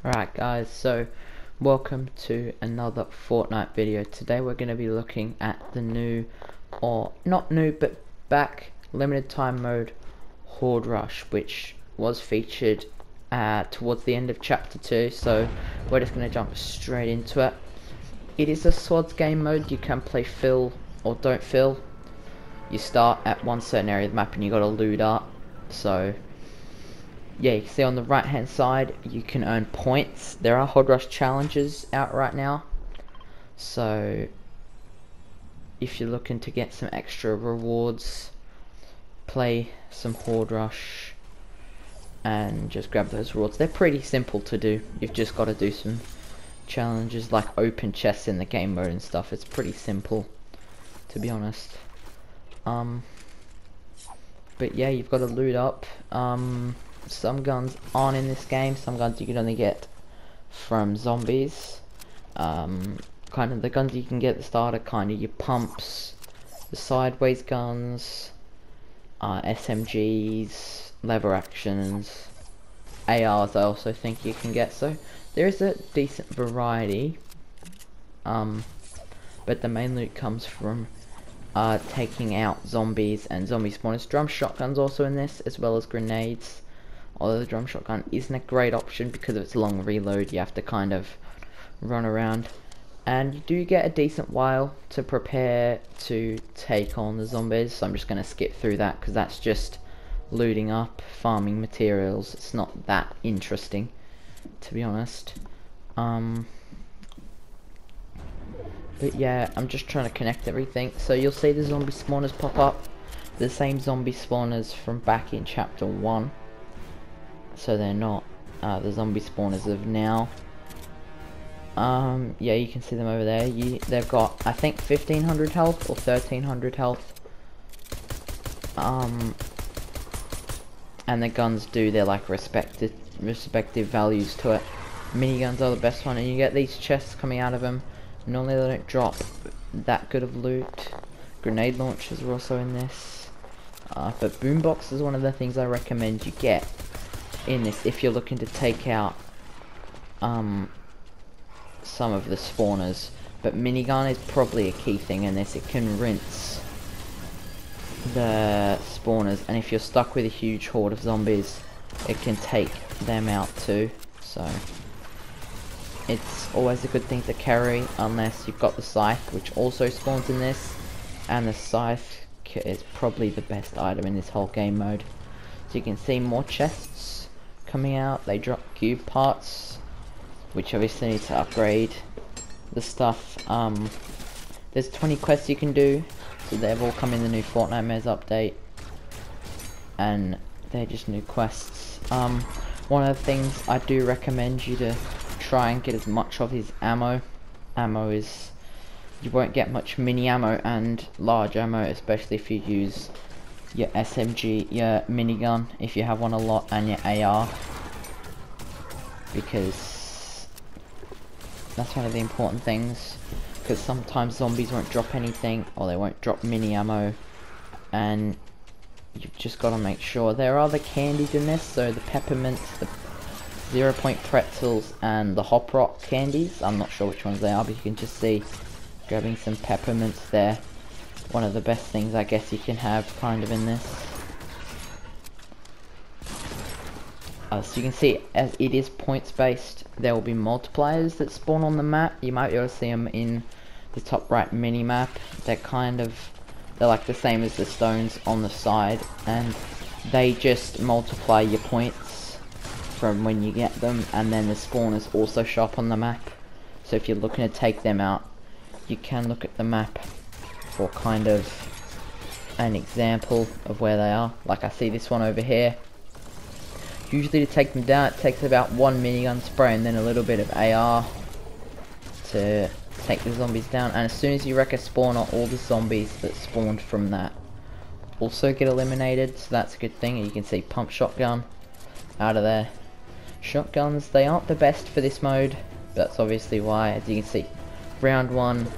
Alright guys, so welcome to another Fortnite video. Today we're going to be looking at the new, or not new, but back limited time mode Horde Rush, which was featured towards the end of chapter 2, so we're just going to jump straight into it. It is a swords game mode. You can play fill or don't fill. You start at one certain area of the map and you got to loot up, so yeah, you can see on the right hand side you can earn points. There are Horde Rush challenges out right now, so if you're looking to get some extra rewards, play some Horde Rush and just grab those rewards. They're pretty simple to do. You've just got to do some challenges like open chests in the game mode and stuff. It's pretty simple, to be honest. But yeah, you've got to loot up. Some guns aren't in this game. Some guns you can only get from zombies. Kind of the guns you can get at the start are kind of your pumps, the sideways guns, SMGs, lever actions, ARs I also think you can get. So there is a decent variety. But the main loot comes from taking out zombies and zombie spawners. Drum shotguns also in this, as well as grenades. Although the drum shotgun isn't a great option because of its long reload, you have to kind of run around. And you do get a decent while to prepare to take on the zombies, so I'm just going to skip through that because that's just looting up, farming materials. It's not that interesting, to be honest. But yeah, I'm just trying to connect everything. So you'll see the zombie spawners pop up. The same zombie spawners from back in chapter 1. So they're not the zombie spawners of now. Yeah, you can see them over there. They've got, I think, 1500 health or 1300 health. And the guns do their like respective values to it. Miniguns are the best one, and you get these chests coming out of them. Normally they don't drop that good of loot. Grenade launchers are also in this. But boombox is one of the things I recommend you get in this if you're looking to take out some of the spawners. But minigun is probably a key thing in this. It can rinse the spawners, and if you're stuck with a huge horde of zombies, it can take them out too. So it's always a good thing to carry, unless you've got the scythe, which also spawns in this, and the scythe is probably the best item in this whole game mode. So you can see more chests coming out. They drop cube parts, which obviously need to upgrade the stuff. There's 20 quests you can do, so they've all come in the new Fortnite Mez update, and they're just new quests. One of the things I do recommend you to try and get as much of is ammo. Ammo is, you won't get much mini ammo and large ammo, especially if you use your SMG, your minigun, if you have one a lot, and your AR, because that's one of the important things, because sometimes zombies won't drop anything, or they won't drop mini ammo, and you've just got to make sure. There are the candies in this, so the peppermints, the 0 point pretzels, and the hop rock candies. I'm not sure which ones they are, but you can just see grabbing some peppermints there. One of the best things I guess you can have kind of in this. So you can see, as it is points based, there will be multipliers that spawn on the map. You might be able to see them in the top right mini map. They're like the same as the stones on the side, and they just multiply your points from when you get them, and then the spawners also show up on the map. So if you're looking to take them out, you can look at the map for kind of an example of where they are. Like I see this one over here. Usually to take them down, it takes about one minigun spray and then a little bit of AR to take the zombies down. And as soon as you wreck a spawner, all the zombies that spawned from that also get eliminated, so that's a good thing. You can see pump shotgun out of there. Shotguns, they aren't the best for this mode, but that's obviously why. As you can see, round 1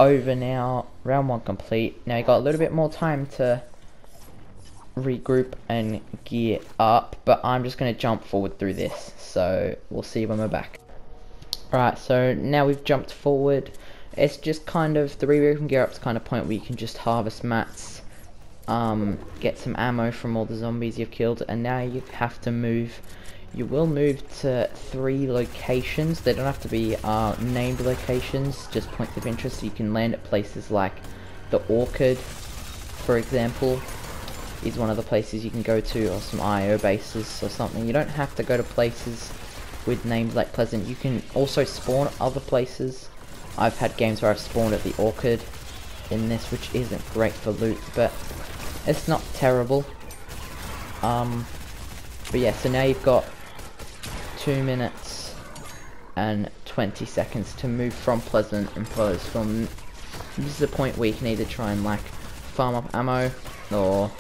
over now, round 1 complete. Now you got a little bit more time to regroup and gear up, but I'm just going to jump forward through this, so we'll see when we're back. Right, so now we've jumped forward. It's just kind of, the regroup and gear up's kind of point where you can just harvest mats, get some ammo from all the zombies you've killed, and now you have to move. You will move to 3 locations. They don't have to be named locations, just points of interest. You can land at places like the Orchard, for example, is one of the places you can go to, or some IO bases or something. You don't have to go to places with names like Pleasant. You can also spawn at other places. I've had games where I've spawned at the Orchard in this, which isn't great for loot, but it's not terrible. But yeah, so now you've got 2 minutes and 20 seconds to move from Pleasant and follow this from. This is the point where you can either try and like farm up ammo or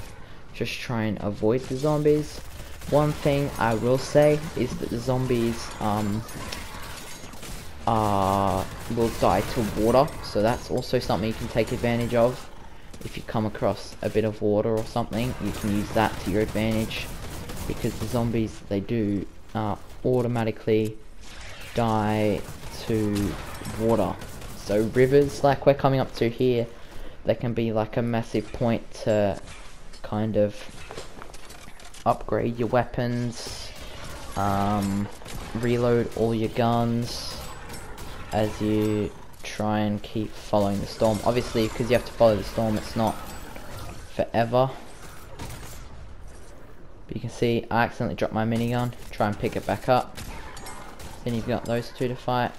just try and avoid the zombies. One thing I will say is that the zombies will die to water, so that's also something you can take advantage of. If you come across a bit of water or something, you can use that to your advantage, because the zombies, they do automatically die to water. So rivers like we're coming up to here, they can be like a massive point to kind of upgrade your weapons, reload all your guns as you try and keep following the storm. Obviously, because you have to follow the storm, it's not forever. But you can see I accidentally dropped my minigun. Try and pick it back up. Then you've got those 2 to fight.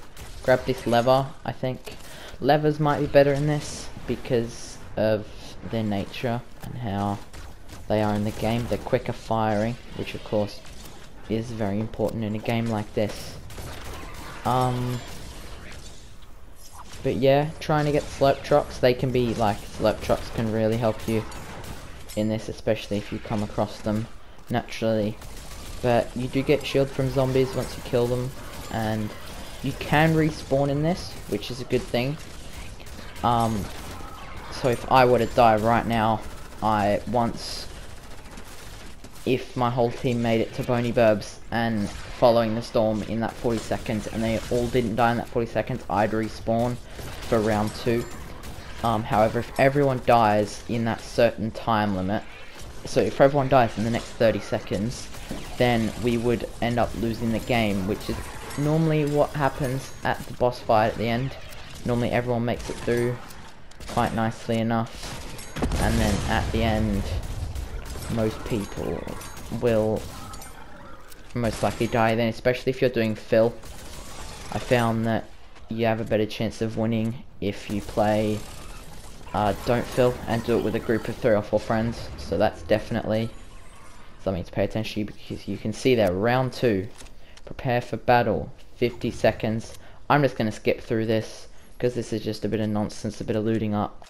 Grab this lever. I think levers might be better in this because of their nature and how they are in the game. They're quicker firing, which of course is very important in a game like this. But yeah, trying to get slurp trucks. They can be like, slurp trucks can really help you in this, especially if you come across them naturally. But you do get shield from zombies once you kill them, and you can respawn in this, which is a good thing. So if I were to die right now, if my whole team made it to Boney Burbs and following the storm in that 40 seconds and they all didn't die in that 40 seconds, I'd respawn for round 2. However, if everyone dies in that certain time limit, so if everyone dies in the next 30 seconds, then we would end up losing the game, which is normally what happens at the boss fight at the end. Normally everyone makes it through quite nicely enough, and then at the end most people will most likely die then, especially if you're doing fill. I found that you have a better chance of winning if you play don't fill and do it with a group of 3 or 4 friends. So that's definitely something to pay attention to, because you can see there, round 2, prepare for battle, 50 seconds. I'm just going to skip through this because this is just a bit of nonsense, a bit of looting up.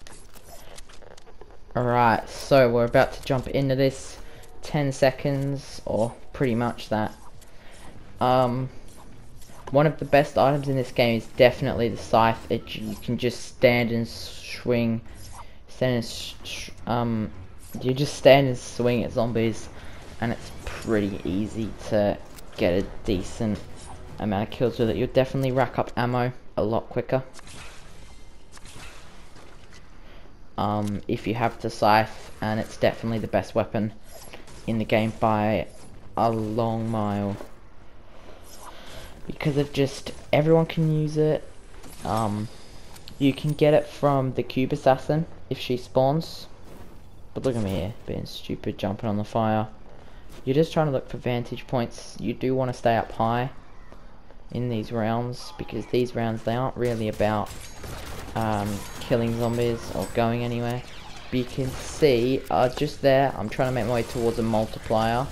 Alright, so we're about to jump into this. 10 seconds, or pretty much that. One of the best items in this game is definitely the scythe. You can just stand and swing, you just stand and swing at zombies, and it's pretty easy to get a decent amount of kills with it. You'll definitely rack up ammo a lot quicker if you have the scythe, and it's definitely the best weapon in the game by a long mile, because of just everyone can use it. You can get it from the cube assassin if she spawns, but look at me here being stupid, jumping on the fire. You're just trying to look for vantage points. You do want to stay up high in these rounds, because these rounds, they aren't really about killing zombies or going anywhere. But you can see just there, I'm trying to make my way towards a multiplier,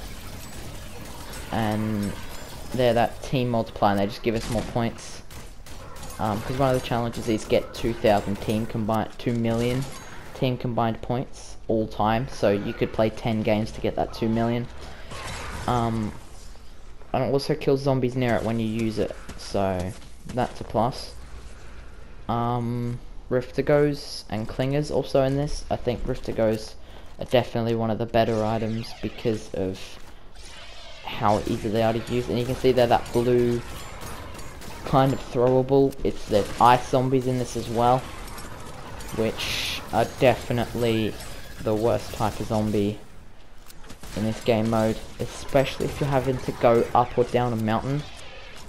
and they're that team multiplier, and they just give us more points, because one of the challenges is get 2 million team combined points all time, so you could play 10 games to get that 2 million. And it also kills zombies near it when you use it, so that's a plus. Riftigos and clingers also in this. I think Riftigos are definitely one of the better items because of how easy they are to use. And you can see they're that blue kind of throwable. There's ice zombies in this as well, which are definitely the worst type of zombie in this game mode, especially if you're having to go up or down a mountain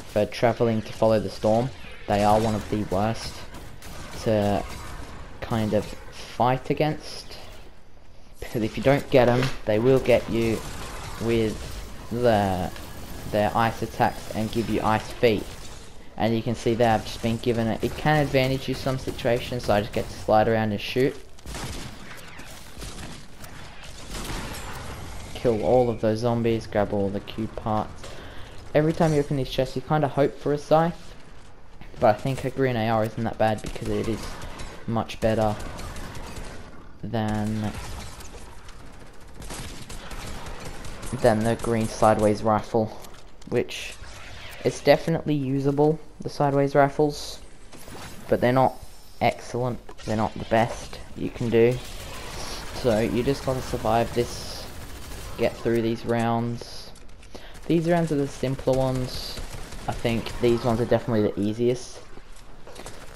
for traveling to follow the storm. They are one of the worst to kind of fight against, because if you don't get them, they will get you with their ice attacks and give you ice feet. And you can see there I've just been given it. It can advantage you some situations, so I just get to slide around and shoot. Kill all of those zombies, grab all the Q parts. Every time you open these chests, you kind of hope for a scythe, but I think a green AR isn't that bad because it is much better than the green sideways rifle, which it's definitely usable, the sideways rifles, but they're not excellent. They're not the best you can do. So you just gotta survive this, get through these rounds. These rounds are the simpler ones. I think these ones are definitely the easiest.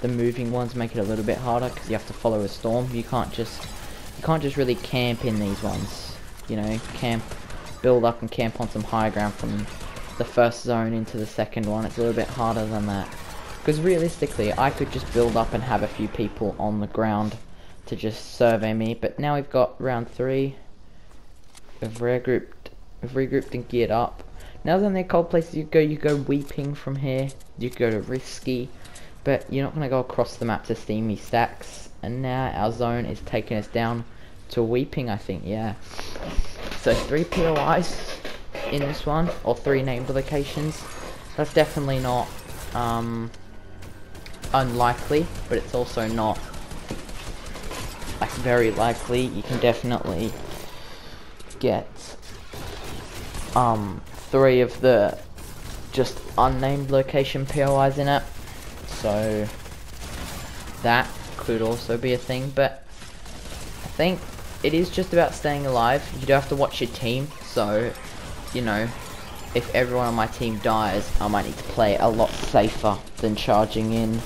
The moving ones make it a little bit harder because you have to follow a storm. You can't just really camp in these ones. You know, build up and camp on some high ground from the first zone into the second one. It's a little bit harder than that. Because realistically, I could just build up and have a few people on the ground to just survey me. But now we've got round 3. We've regrouped and geared up. Now then, there are cold places you go weeping from here. You could go to risky, but you're not going to go across the map to steamy stacks. And now our zone is taking us down to weeping, I think, yeah. So 3 POIs in this one, or 3 named locations. That's definitely not unlikely, but it's also not like very likely. You can definitely get 3 of the just unnamed location POIs in it, so that could also be a thing. But I think it is just about staying alive. You do have to watch your team, so you know, if everyone on my team dies, I might need to play a lot safer than charging in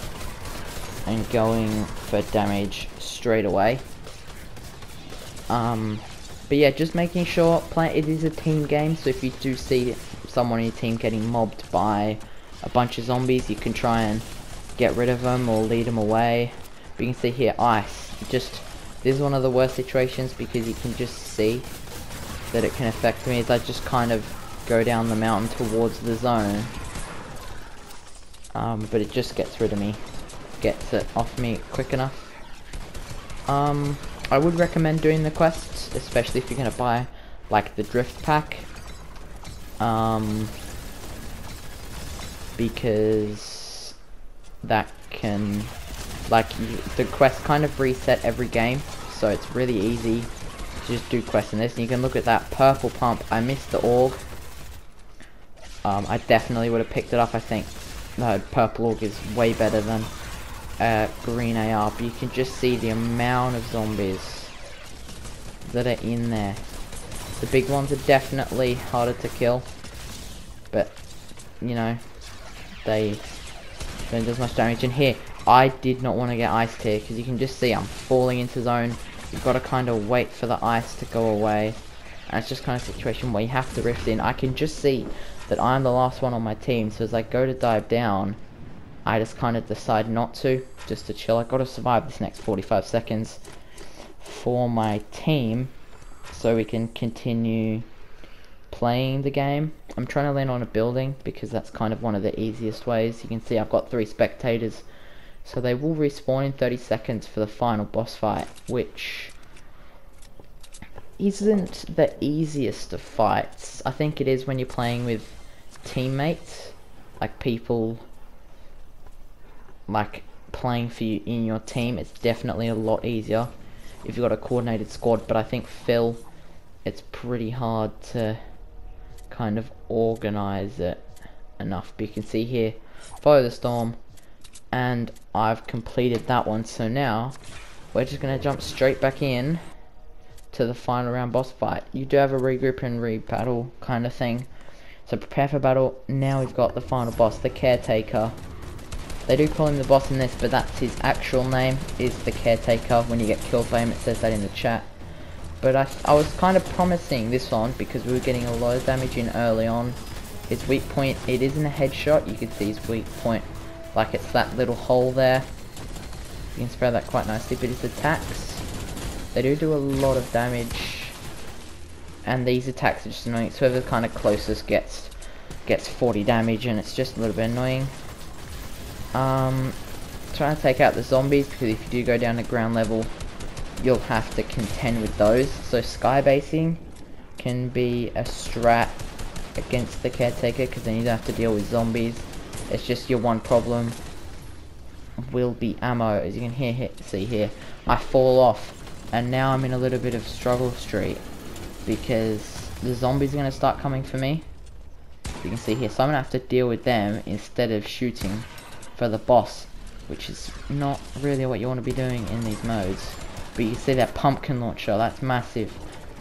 and going for damage straight away. But yeah, just making sure it is a team game, so if you do see someone in your team getting mobbed by a bunch of zombies, you can try and get rid of them or lead them away. But you can see here, ice. This is one of the worst situations because you can just see that it can affect me as I just kind of go down the mountain towards the zone. But it just gets rid of me. Gets it off me quick enough. I would recommend doing the quests, especially if you're going to buy like the drift pack. Because that can, the quests kind of reset every game, so it's really easy to just do quests in this. And you can look at that purple pump. I missed the org. I definitely would have picked it up. I think the purple org is way better than green AR, but you can just see the amount of zombies that are in there. The big ones are definitely harder to kill, but you know, they don't do as much damage. And here, I did not want to get iced here because you can just see I'm falling into zone. You've got to kind of wait for the ice to go away, and it's just kind of a situation where you have to rift in. I can just see that I'm the last one on my team, so as I go to dive down, I just kind of decide not to, just to chill. I've got to survive this next 45 seconds for my team so we can continue playing the game. I'm trying to land on a building because that's kind of one of the easiest ways. You can see I've got 3 spectators, so they will respawn in 30 seconds for the final boss fight, which isn't the easiest of fights. I think it is when you're playing with teammates, like people like playing for you in your team. It's definitely a lot easier if you've got a coordinated squad, but I think Phil, it's pretty hard to kind of organize it enough. But you can see here, follow the storm, and I've completed that one. So now we're just gonna jump straight back in to the final round boss fight. You do have a regroup and re-battle kind of thing. So prepare for battle. Now we've got the final boss, the Caretaker. They do call him the boss in this, but that's his actual name, is the Caretaker. When you get killed by him, it says that in the chat. But I was kind of promising this one because we were getting a lot of damage in early on. His weak point, it isn't a headshot. You can see his weak point, like it's that little hole there. You can spray that quite nicely, but his attacks, they do a lot of damage. And these attacks are just annoying. So whoever kind of closest gets 40 damage, and it's just a little bit annoying. Trying to take out the zombies, because if you do go down to ground level, you'll have to contend with those. So sky basing can be a strat against the Caretaker, because then you don't have to deal with zombies. It's just your one problem will be ammo. As you can see here, I fall off, and now I'm in a little bit of struggle street because the zombies are going to start coming for me. You can see here, so I'm going to have to deal with them instead of shooting for the boss, which is not really what you want to be doing in these modes. But you see that pumpkin launcher, that's massive.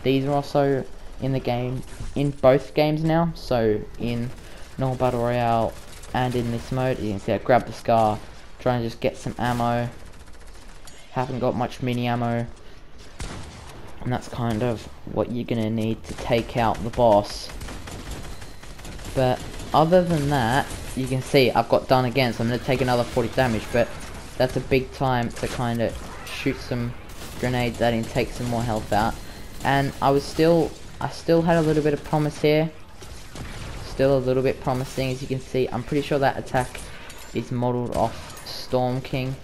These are also in the game, in both games now, so in normal battle royale and in this mode. You can see I grab the scar, try and just get some ammo. Haven't got much mini ammo, and that's kind of what you're gonna need to take out the boss. But other than that, you can see I've got done again, so I'm gonna take another 40 damage, but that's a big time to kind of shoot some grenades at him, take some more health out. And I still had a little bit of promise here, still a little bit promising. As you can see, I'm pretty sure that attack is modeled off Storm King,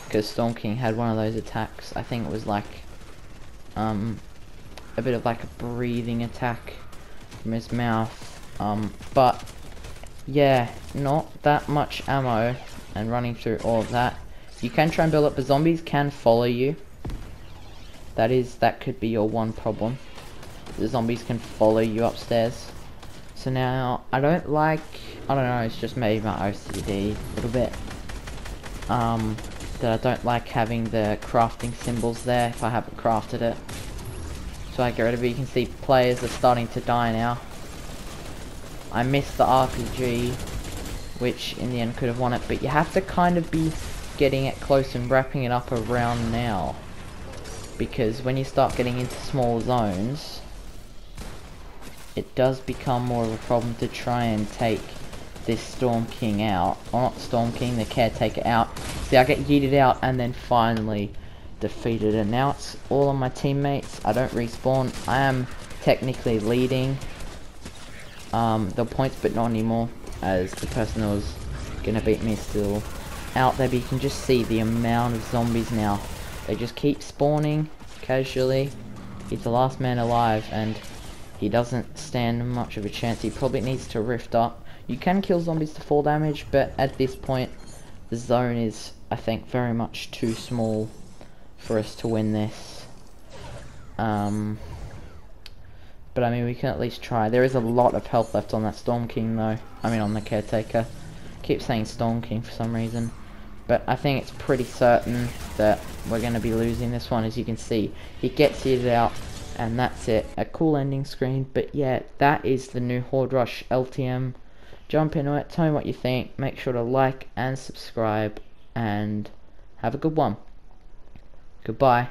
because Storm King had one of those attacks. I think it was like a bit of like a breathing attack from his mouth. But yeah, not that much ammo and running through all of that. You can try and build up, but zombies can follow you. That could be your one problem. The zombies can follow you upstairs. So now I don't know, it's just maybe my OCD a little bit. That I don't like having the crafting symbols there if I haven't crafted it. So I get rid of it. You can see players are starting to die now. I missed the RPG, which in the end could have won it, but you have to kind of be getting it close and wrapping it up around now, because when you start getting into small zones, it does become more of a problem to try and take this Storm King out, or not Storm King, the Caretaker out. See, I get yeeted out and then finally defeated, and now it's all on my teammates. I don't respawn. I am technically leading the points, but not anymore, as the person that was gonna beat me is still out there. But you can just see the amount of zombies now. They just keep spawning casually. He's the last man alive, and he doesn't stand much of a chance. He probably needs to rift up. You can kill zombies to full damage, but at this point the zone is, I think, very much too small for us to win this. But I mean, we can at least try. There is a lot of health left on that Storm King though. I mean on the Caretaker. I keep saying Storm King for some reason. But I think it's pretty certain that we're going to be losing this one. As you can see, he gets it out, and that's it. A cool ending screen. But yeah, that is the new Horde Rush LTM. Jump into it, tell me what you think. Make sure to like and subscribe, and have a good one. Goodbye.